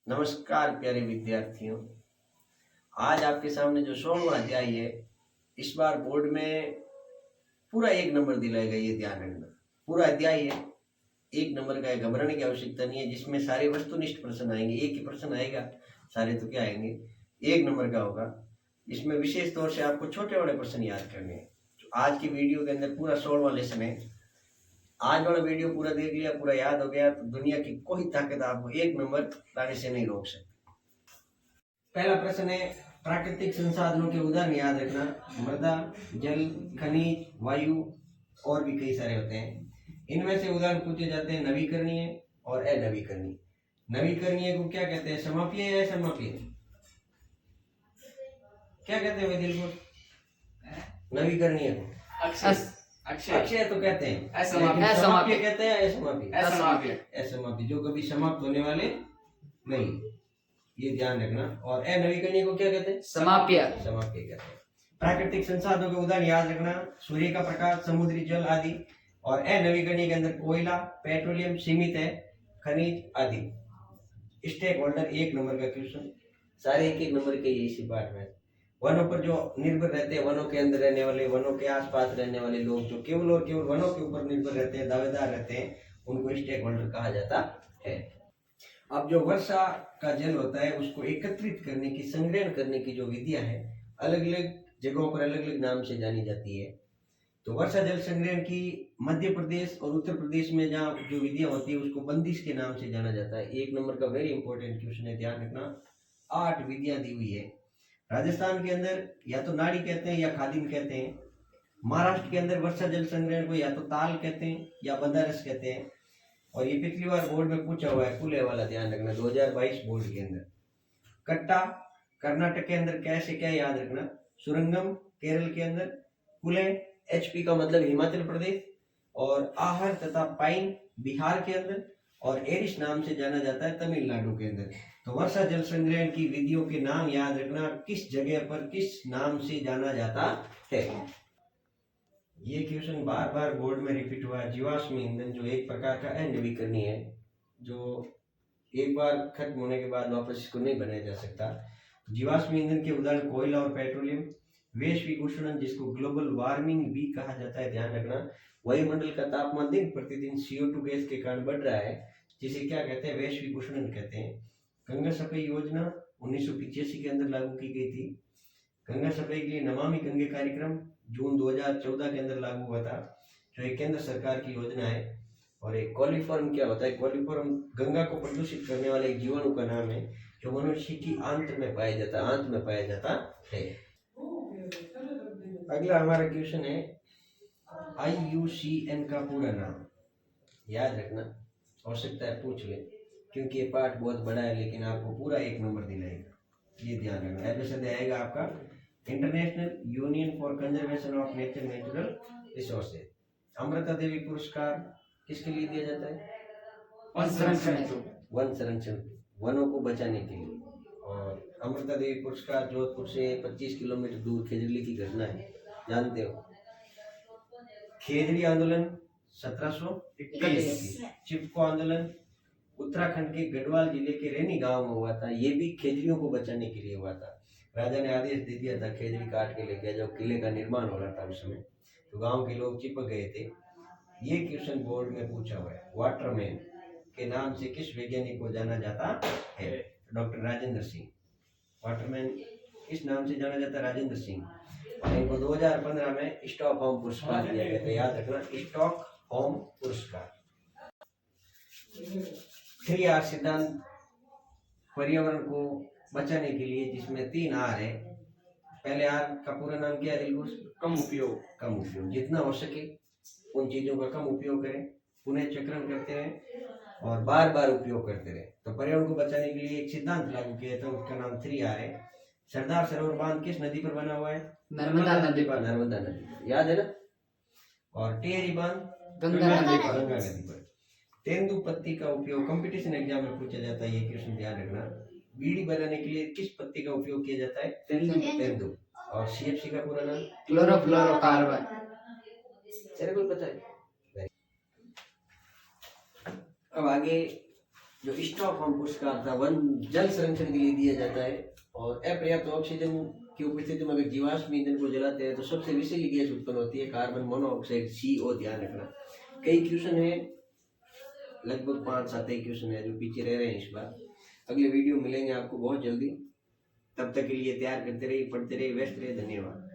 नमस्कार प्यारे विद्यार्थियों। आज आपके सामने जो 16वां अध्याय है, इस बार बोर्ड में पूरा 1 नंबर दिलाएगा, ये ध्यान रखना। पूरा अध्याय है 1 नंबर का है, घबराने की आवश्यकता नहीं है। जिसमें सारे वस्तुनिष्ठ प्रश्न आएंगे, एक ही प्रश्न आएगा, सारे तो क्या आएंगे, 1 नंबर का होगा। इसमें विशेष तौर से आपको छोटे बड़े प्रश्न याद करने हैं। आज की वीडियो के अंदर पूरा 16वां लेसन है। आज वाला वीडियो पूरा देख लिया, पूरा याद हो गया, तो दुनिया की कोई ताकत आपको 1 नंबर लाने से नहीं रोक सकती। पहला प्रश्न है, प्राकृतिक संसाधनों के उदाहरण याद रखना। मृदा, जल, खनिज, वायु और भी कई सारे होते हैं। इनमें से उदाहरण पूछे जाते हैं नवीकरणीय और अनवीकरणीय। नवीकरणीय को क्या कहते हैं, समापीय या असमापीय? क्या कहते हैं वैदिल को? नवीकरणीय को अक्षय तो कहते हैं, असमापीय कहते हैं, असमापीय जो कभी समाप्त होने वाले नहीं, ये ध्यान रखना। और अनवीकरणीय को क्या कहते हैं? समाप्य कहते हैं। प्राकृतिक संसाधनों के उदाहरण याद रखना, सूर्य का प्रकाश, समुद्री जल आदि। और अनवीकरणीय के अंदर कोयला, पेट्रोलियम सीमित है, खनिज आदि। स्टेक होल्डर 1 नंबर का क्वेश्चन, सारे 1 नंबर के इसी पार्ट में। वनों पर जो निर्भर रहते हैं, वनों के अंदर रहने वाले, वनों के आसपास रहने वाले लोग जो केवल और केवल वनों के ऊपर निर्भर रहते हैं, दावेदार रहते हैं, उनको स्टेक होल्डर कहा जाता है। अब जो वर्षा का जल होता है, उसको एकत्रित करने की, संग्रहण करने की जो विधियां हैं, अलग अलग जगहों पर अलग अलग नाम से जानी जाती है। तो वर्षा जल संग्रहण की मध्य प्रदेश और उत्तर प्रदेश में जहाँ जो विधियां होती है, उसको बंदिश के नाम से जाना जाता है। 1 नंबर का वेरी इंपॉर्टेंट क्वेश्चन है, ध्यान रखना। 8 विधियां दी हुई है। राजस्थान के अंदर या तो नाड़ी कहते हैं या खादिन कहते हैं। महाराष्ट्र के अंदर वर्षा जल संग्रहण को या तो ताल कहते हैं या बंदारस कहते हैं। और ये पिछली बार बोर्ड में पूछा हुआ है, कुले वाला, ध्यान रखना, 2022 बोर्ड के अंदर। कट्टा कर्नाटक के अंदर कैसे क्या याद रखना। सुरंगम केरल के अंदर, कुले एचपी का मतलब हिमाचल प्रदेश, और आहर तथा पाइन बिहार के अंदर, और एरिस नाम से जाना जाता है तमिलनाडु के अंदर। तो वर्षा जल संग्रहण की विधियों के नाम याद रखना, किस जगह पर किस नाम से जाना जाता है। ये क्वेश्चन बार बार बोर्ड में रिपीट हुआ है। जीवाश्म ईंधन जो एक प्रकार का अनवीकरणीय है, जो एक बार खत्म होने के बाद वापस इसको नहीं बनाया जा सकता। जीवाश्म ईंधन के उदाहरण कोयला और पेट्रोलियम। वैश्विक उष्णन जिसको ग्लोबल वार्मिंग भी कहा जाता है, ध्यान रखना। वायुमंडल का तापमान दिन प्रतिदिन CO2 गैस के कारण बढ़ रहा है, जिसे क्या कहते हैं, वैश्विक उष्णन कहते हैं। गंगा सफाई योजना 1985 के अंदर लागू की गई थी। गंगा सफाई के लिए नमामि गंगे कार्यक्रम जून 2014 के अंदर लागू हुआ था, जो एक केंद्र सरकार की योजना है। और एक कॉलीफॉर्म क्या होता है, कॉलीफॉर्म गंगा को प्रदूषित करने वाले एक जीवाणु का नाम है, जो मनुष्य की आंत में पाया जाता है। अगला हमारा क्वेश्चन है, IUCN का पूरा नाम याद रखना, हो सकता है पूछ ले, क्योंकि ये पार्ट बहुत बड़ा है, लेकिन आपको पूरा 1 नंबर दिलाएगा, ये ध्यान रखना। एपिसोड आएगा आपका international union for conservation of nature natural resources. Amrita Devi पुरस्कार किसके लिए दिया जाता है? वन संरक्षण, वनों को बचाने के लिए। और अमृता देवी पुरस्कार जोधपुर से 25 किलोमीटर दूर खेजड़ी की घटना है, जानते हो। खेजड़ी आंदोलन 1721, चिपको आंदोलन उत्तराखंड के गढ़वाल जिले के रेनी गांव में हुआ था। ये भी खेजड़ियों को बचाने के लिए हुआ था। राजा ने आदेश दे दिया था, खेजड़ी काट के लेके जब किले का निर्माण हो रहा था उस समय, तो गांव के लोग चिपक गए थे। ये क्वेश्चन बोर्ड में पूछा हुआ है। वाटरमैन के नाम से किस वैज्ञानिक को जाना जाता है? डॉक्टर राजेंद्र सिंह। वाटरमैन किस नाम से जाना जाता है? राजेंद्र सिंह। और इनको 2015 में स्टॉकहोम पुरस्कार दिया गया था, याद रखना, स्टॉकहोम पुरस्कार। 3R सिद्धांत पर्यावरण को बचाने के लिए, जिसमें 3 R है। पहले R का पूरा नाम क्या है दिलकुश? कम उपयोग। जितना हो सके उन चीजों का कम उपयोग करें, पुनः चक्रण करते रहें और बार बार उपयोग करते रहें। तो पर्यावरण को बचाने के लिए एक सिद्धांत लागू किया था, उसका नाम 3R है। सरदार सरोवर बांध किस नदी पर बना हुआ है? नर्मदा नदी पर, याद है ना। और टेहरी बांध गंगा नदी पर। तेंदू पत्ती का उपयोग कंपटीशन एग्जाम में पूछा जाता है, ये क्वेश्चन ध्यान रखना। बीड़ी बनाने के लिए किस पत्ती का उपयोग किया जाता है? तेंदू। और CFC का पूरा नाम? क्लोरोफ्लोरोकार्बन। तेरे को पता है? अब आगे जो स्टॉकहोम पुरस्कार था वन जल संरक्षण के लिए दिया जाता है। और अपर्याप्त ऑक्सीजन की उपस्थिति में अगर जीवाश्म ईंधन को जलाते हैं तो सबसे विषैली गैस उत्पन्न होती है, कार्बन मोनोऑक्साइड CO। ध्यान रखना। कई क्वेश्चन है, लगभग 5-7 क्वेश्चन है जो पीछे रह रहे हैं इस बार। अगले वीडियो मिलेंगे आपको बहुत जल्दी, तब तक के लिए तैयार करते रहिए, पढ़ते रहिए, व्यस्त रहिए। धन्यवाद।